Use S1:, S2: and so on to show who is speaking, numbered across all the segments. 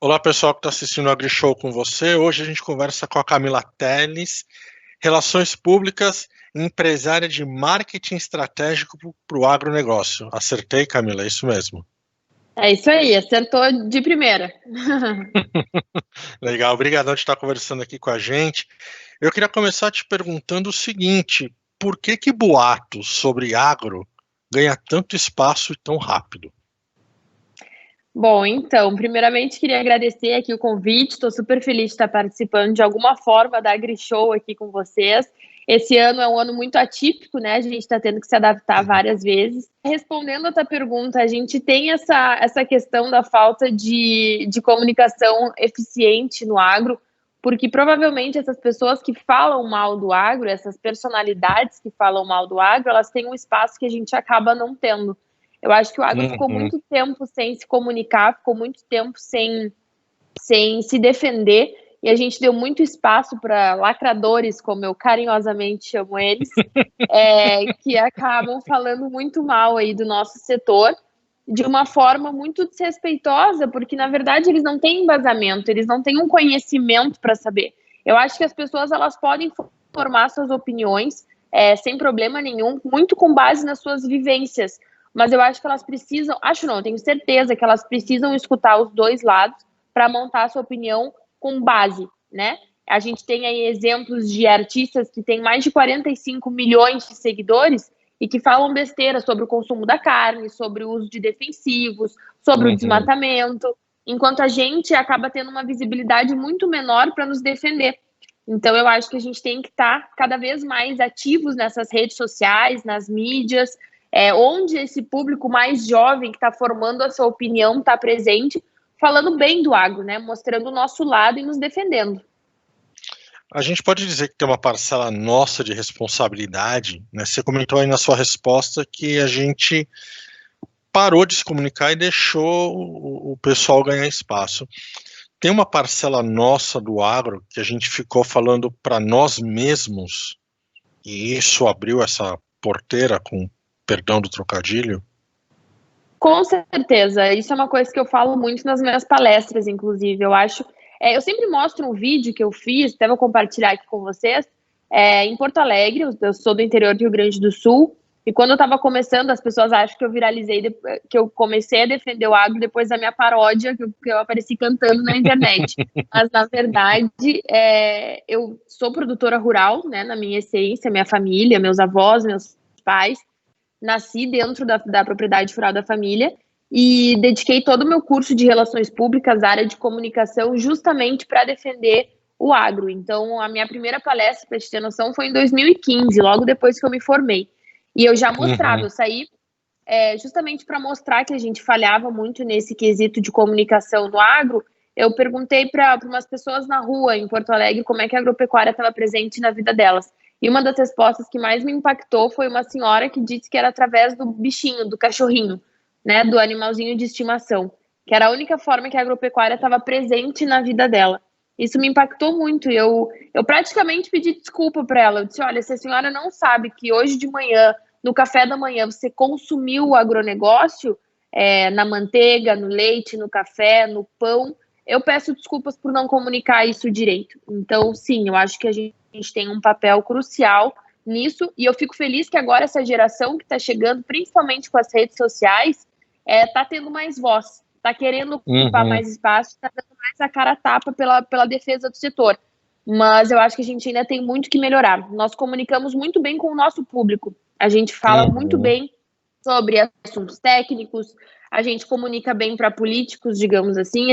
S1: Olá, pessoal que está assistindo o AgriShow com você. Hoje a gente conversa com a Camila Teles, Relações Públicas e empresária de marketing estratégico para o agronegócio. Acertei, Camila? É isso mesmo.
S2: É isso aí, acertou de primeira.
S1: Legal, obrigadão de estar conversando aqui com a gente. Eu queria começar te perguntando o seguinte: por que que boatos sobre agro ganha tanto espaço e tão rápido?
S2: Bom, então, primeiramente queria agradecer aqui o convite, estou super feliz de estar participando de alguma forma da AgriShow aqui com vocês. Esse ano é um ano muito atípico, né? A gente está tendo que se adaptar várias vezes. Respondendo a tua pergunta, a gente tem essa questão da falta de comunicação eficiente no agro, porque provavelmente essas pessoas que falam mal do agro, essas personalidades que falam mal do agro, elas têm um espaço que a gente acaba não tendo. Eu acho que o agro ficou
S1: Uhum.
S2: muito tempo sem se comunicar, ficou muito tempo sem se defender, e a gente deu muito espaço para lacradores, como eu carinhosamente chamo eles, que acabam falando muito mal aí do nosso setor, de uma forma muito desrespeitosa, porque na verdade eles não têm embasamento, eles não têm um conhecimento para saber. Eu acho que as pessoas elas podem formar suas opiniões sem problema nenhum, muito com base nas suas vivências, mas eu acho que elas precisam, acho não, eu tenho certeza que elas precisam escutar os dois lados para montar a sua opinião com base, né? A gente tem aí exemplos de artistas que têm mais de 45 milhões de seguidores e que falam besteira sobre o consumo da carne, sobre o uso de defensivos, sobre o
S1: Uhum.
S2: desmatamento, enquanto a gente acaba tendo uma visibilidade muito menor para nos defender. Então, eu acho que a gente tem que estar cada vez mais ativos nessas redes sociais, nas mídias, onde esse público mais jovem que está formando a sua opinião está presente, falando bem do agro, né? Mostrando o nosso lado e nos defendendo.
S1: A gente pode dizer que tem uma parcela nossa de responsabilidade, né? Você comentou aí na sua resposta que a gente parou de se comunicar e deixou o pessoal ganhar espaço. Tem uma parcela nossa do agro que a gente ficou falando para nós mesmos, e isso abriu essa porteira, com perdão do trocadilho.
S2: Com certeza, isso é uma coisa que eu falo muito nas minhas palestras, inclusive. Eu acho, eu sempre mostro um vídeo que eu fiz, até vou compartilhar aqui com vocês, em Porto Alegre. Eu sou do interior do Rio Grande do Sul, e quando eu estava começando, as pessoas acham que eu viralizei, que eu comecei a defender o agro depois da minha paródia, que eu apareci cantando na internet. Mas, na verdade, eu sou produtora rural, né, na minha essência, minha família, meus avós, meus pais. Nasci dentro da propriedade rural da família e dediquei todo o meu curso de relações públicas à área de comunicação justamente para defender o agro. Então, a minha primeira palestra, para te ter noção, foi em 2015, logo depois que eu me formei. E eu já mostrava,
S1: Uhum.
S2: eu saí justamente para mostrar que a gente falhava muito nesse quesito de comunicação no agro. Eu perguntei para umas pessoas na rua em Porto Alegre como é que a agropecuária estava presente na vida delas. E uma das respostas que mais me impactou foi uma senhora que disse que era através do bichinho, do cachorrinho, né, do animalzinho de estimação, que era a única forma que a agropecuária estava presente na vida dela. Isso me impactou muito. Eu praticamente pedi desculpa para ela. Eu disse: olha, se a senhora não sabe que hoje de manhã, no café da manhã, você consumiu o agronegócio, na manteiga, no leite, no café, no pão, eu peço desculpas por não comunicar isso direito. Então, sim, eu acho que a gente tem um papel crucial nisso, e eu fico feliz que agora essa geração que está chegando, principalmente com as redes sociais, está tendo mais voz, está querendo ocupar
S1: Uhum.
S2: mais espaço, está dando mais a cara a tapa pela defesa do setor. Mas eu acho que a gente ainda tem muito que melhorar. Nós comunicamos muito bem com o nosso público. A gente fala muito
S1: Uhum.
S2: bem sobre assuntos técnicos, a gente comunica bem para políticos, digamos assim.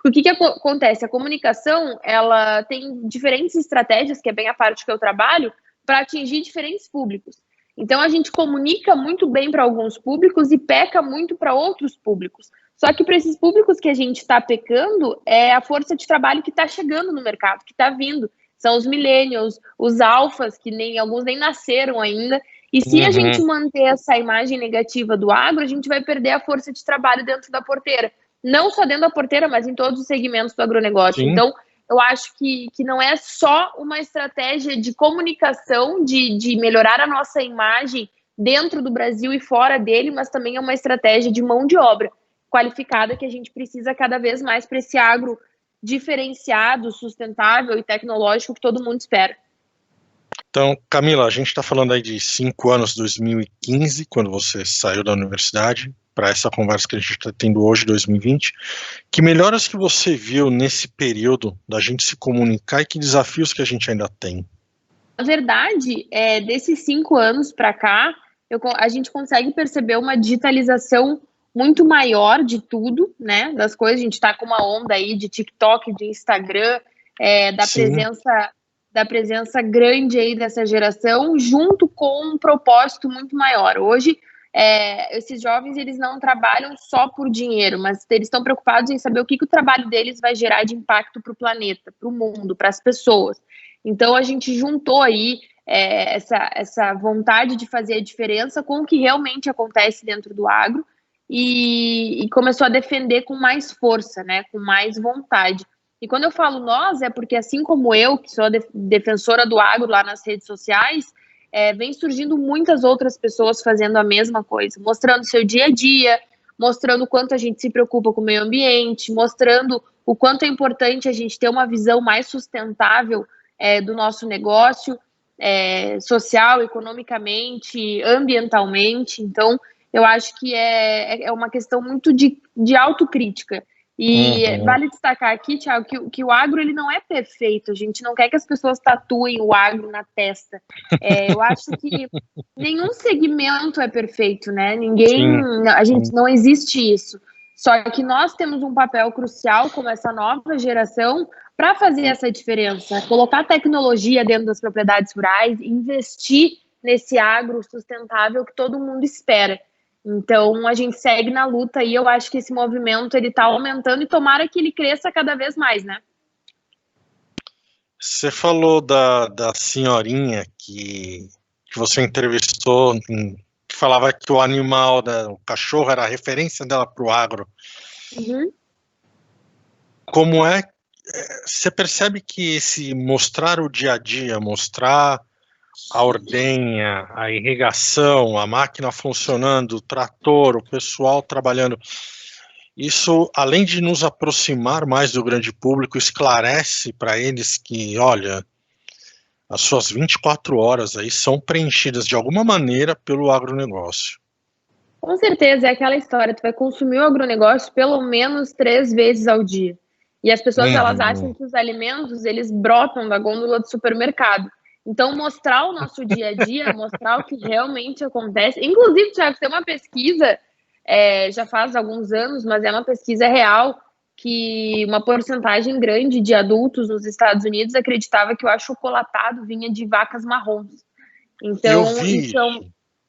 S2: O que acontece? A comunicação, ela tem diferentes estratégias, que é bem a parte que eu trabalho, para atingir diferentes públicos. Então, a gente comunica muito bem para alguns públicos e peca muito para outros públicos. Só que para esses públicos que a gente está pecando, é a força de trabalho que está chegando no mercado, que está vindo. São os millennials, os alfas, que alguns nem nasceram ainda. E se a gente
S1: Uhum.
S2: manter essa imagem negativa do agro, a gente vai perder a força de trabalho dentro da porteira. Não só dentro da porteira, mas em todos os segmentos do agronegócio.
S1: Sim.
S2: Então, eu acho que não é só uma estratégia de comunicação, de melhorar a nossa imagem dentro do Brasil e fora dele, mas também é uma estratégia de mão de obra. qualificada que a gente precisa cada vez mais para esse agro diferenciado, sustentável e tecnológico que todo mundo espera.
S1: Então, Camila, a gente está falando aí de 5 anos, 2015, quando você saiu da universidade, para essa conversa que a gente está tendo hoje, 2020. Que melhoras que você viu nesse período da gente se comunicar e que desafios que a gente ainda tem?
S2: Na verdade, desses 5 anos para cá, a gente consegue perceber uma digitalização muito maior de tudo, né? Das coisas. A gente está com uma onda aí de TikTok, de Instagram, da presença grande aí dessa geração, junto com um propósito muito maior. Hoje, esses jovens, eles não trabalham só por dinheiro, mas eles estão preocupados em saber o que o trabalho deles vai gerar de impacto para o planeta, para o mundo, para as pessoas. Então, a gente juntou aí essa vontade de fazer a diferença com o que realmente acontece dentro do agro e começou a defender com mais força, né, com mais vontade. E quando eu falo nós, é porque assim como eu, que sou defensora do agro lá nas redes sociais, vem surgindo muitas outras pessoas fazendo a mesma coisa, mostrando seu dia a dia, mostrando o quanto a gente se preocupa com o meio ambiente, mostrando o quanto é importante a gente ter uma visão mais sustentável do nosso negócio, social, economicamente, ambientalmente. Então, eu acho que é uma questão muito de autocrítica. E vale destacar aqui, Thiago, que o agro ele não é perfeito. A gente não quer que as pessoas tatuem o agro na testa. Eu acho que nenhum segmento é perfeito, né? Não existe isso. Só que nós temos um papel crucial como essa nova geração para fazer essa diferença, colocar tecnologia dentro das propriedades rurais, investir nesse agro sustentável que todo mundo espera. Então, a gente segue na luta e eu acho que esse movimento ele está aumentando e tomara que ele cresça cada vez mais, né?
S1: Você falou da senhorinha que você entrevistou, que falava que o animal, o cachorro, era a referência dela para o agro.
S2: Uhum.
S1: Como você percebe que esse mostrar o dia a dia, mostrar a ordenha, a irrigação, a máquina funcionando, o trator, o pessoal trabalhando, isso, além de nos aproximar mais do grande público, esclarece para eles que, olha, as suas 24 horas aí são preenchidas de alguma maneira pelo agronegócio.
S2: Com certeza, é aquela história, tu vai consumir o agronegócio pelo menos 3 vezes ao dia. E as pessoas, elas acham que os alimentos, eles brotam da gôndola do supermercado. Então, mostrar o nosso dia a dia, mostrar o que realmente acontece. Inclusive, Thiago, tem uma pesquisa, já faz alguns anos, mas é uma pesquisa real, que uma porcentagem grande de adultos nos Estados Unidos acreditava que o achocolatado vinha de vacas marrons. Então,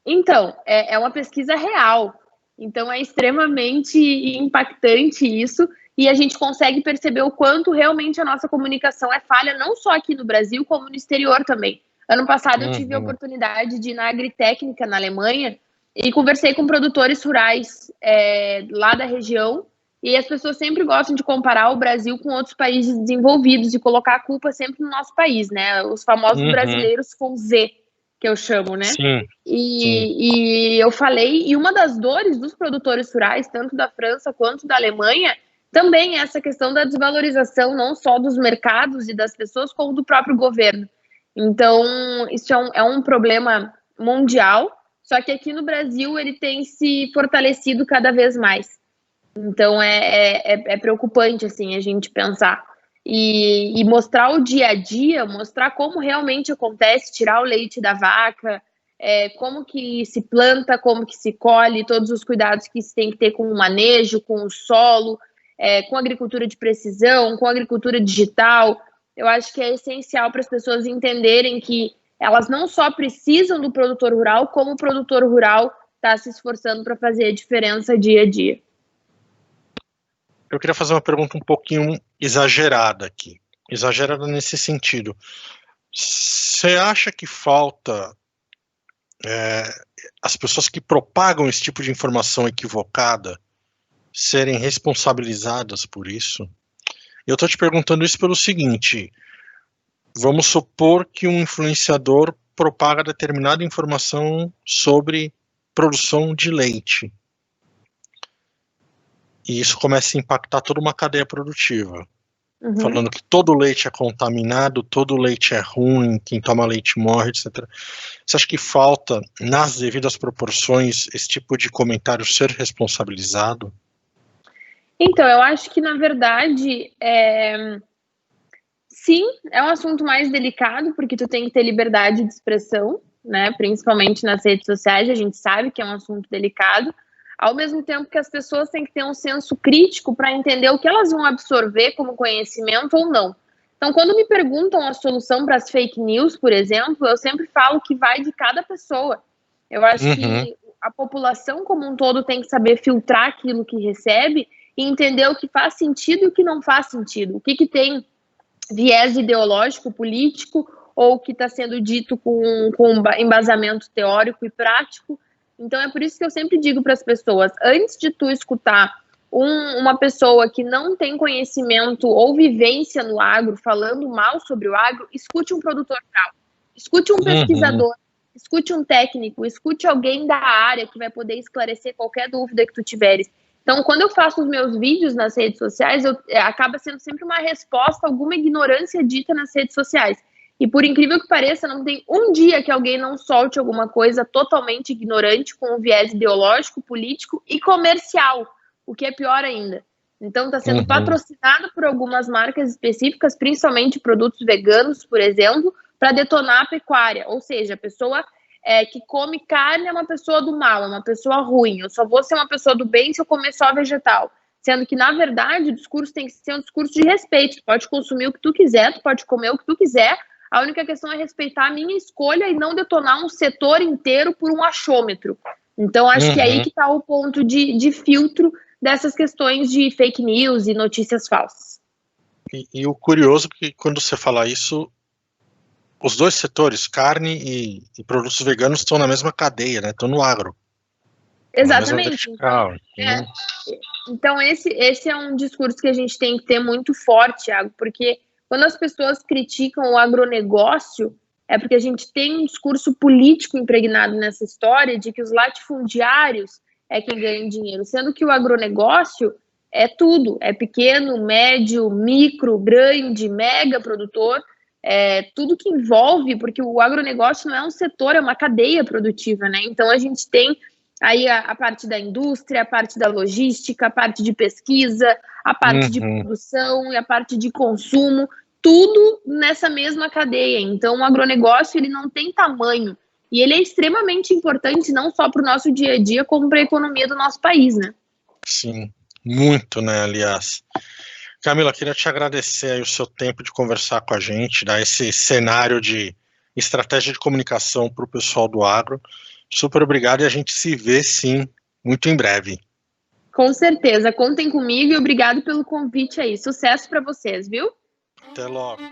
S2: Então, é uma pesquisa real. Então, é extremamente impactante isso. E a gente consegue perceber o quanto realmente a nossa comunicação é falha, não só aqui no Brasil, como no exterior também. Ano passado eu tive a oportunidade de ir na Agritécnica, na Alemanha, e conversei com produtores rurais lá da região, e as pessoas sempre gostam de comparar o Brasil com outros países desenvolvidos e colocar a culpa sempre no nosso país, né? Os famosos brasileiros com Z, que eu chamo, né?
S1: Sim.
S2: E eu falei, e uma das dores dos produtores rurais, tanto da França quanto da Alemanha, também é essa questão da desvalorização, não só dos mercados e das pessoas, como do próprio governo. Então, isso é um problema mundial, só que aqui no Brasil ele tem se fortalecido cada vez mais. Então, é preocupante, assim, a gente pensar. E mostrar o dia a dia, mostrar como realmente acontece, tirar o leite da vaca, como que se planta, como que se colhe, todos os cuidados que se tem que ter com o manejo, com o solo, com a agricultura de precisão, com a agricultura digital. Eu acho que é essencial para as pessoas entenderem que elas não só precisam do produtor rural, como o produtor rural está se esforçando para fazer a diferença dia a dia.
S1: Eu queria fazer uma pergunta um pouquinho exagerada aqui. Exagerada nesse sentido. Você acha que falta as pessoas que propagam esse tipo de informação equivocada serem responsabilizadas por isso? Eu estou te perguntando isso pelo seguinte: vamos supor que um influenciador propaga determinada informação sobre produção de leite. e isso começa a impactar toda uma cadeia produtiva.
S2: Uhum.
S1: Falando que todo leite é contaminado, todo leite é ruim, quem toma leite morre, etc. Você acha que falta, nas devidas proporções, esse tipo de comentário ser responsabilizado?
S2: Então, eu acho que, na verdade, sim, é um assunto mais delicado, porque tu tem que ter liberdade de expressão, né? Principalmente nas redes sociais, a gente sabe que é um assunto delicado, ao mesmo tempo que as pessoas têm que ter um senso crítico para entender o que elas vão absorver como conhecimento ou não. Então, quando me perguntam a solução para as fake news, por exemplo, eu sempre falo que vai de cada pessoa. Eu acho que a população como um todo tem que saber filtrar aquilo que recebe e entender o que faz sentido e o que não faz sentido. O que tem viés ideológico, político, ou que está sendo dito com embasamento teórico e prático. Então, é por isso que eu sempre digo para as pessoas, antes de tu escutar uma pessoa que não tem conhecimento ou vivência no agro, falando mal sobre o agro, escute um produtor rural, escute um pesquisador, escute um técnico, escute alguém da área que vai poder esclarecer qualquer dúvida que tu tiveres. Então, quando eu faço os meus vídeos nas redes sociais, acaba sendo sempre uma resposta a alguma ignorância dita nas redes sociais. E por incrível que pareça, não tem um dia que alguém não solte alguma coisa totalmente ignorante, com um viés ideológico, político e comercial, o que é pior ainda. Então, está sendo patrocinado por algumas marcas específicas, principalmente produtos veganos, por exemplo, para detonar a pecuária. Ou seja, a pessoa que come carne é uma pessoa do mal, é uma pessoa ruim. Eu só vou ser uma pessoa do bem se eu comer só vegetal. Sendo que, na verdade, o discurso tem que ser um discurso de respeito. Tu pode consumir o que tu quiser, tu pode comer o que tu quiser. A única questão é respeitar a minha escolha e não detonar um setor inteiro por um achômetro. Então, acho que é aí que está o ponto de filtro dessas questões de fake news e notícias falsas.
S1: E o curioso é que quando você fala isso, os dois setores, carne e produtos veganos, estão na mesma cadeia, né? Estão no agro.
S2: Exatamente. Então, esse é um discurso que a gente tem que ter muito forte, Thiago, porque quando as pessoas criticam o agronegócio, é porque a gente tem um discurso político impregnado nessa história de que os latifundiários é quem ganha dinheiro, sendo que o agronegócio é tudo, é pequeno, médio, micro, grande, mega produtor, tudo que envolve, porque o agronegócio não é um setor, é uma cadeia produtiva, né? Então a gente tem aí a parte da indústria, a parte da logística, a parte de pesquisa, a parte de produção e a parte de consumo, tudo nessa mesma cadeia. Então o agronegócio ele não tem tamanho e ele é extremamente importante não só para o nosso dia a dia, como para a economia do nosso país, né?
S1: Sim, muito, né, aliás. Camila, queria te agradecer aí o seu tempo de conversar com a gente, dar esse cenário de estratégia de comunicação para o pessoal do agro. Super obrigado e a gente se vê, sim, muito em breve.
S2: Com certeza, contem comigo e obrigado pelo convite aí. Sucesso para vocês, viu?
S1: Até logo.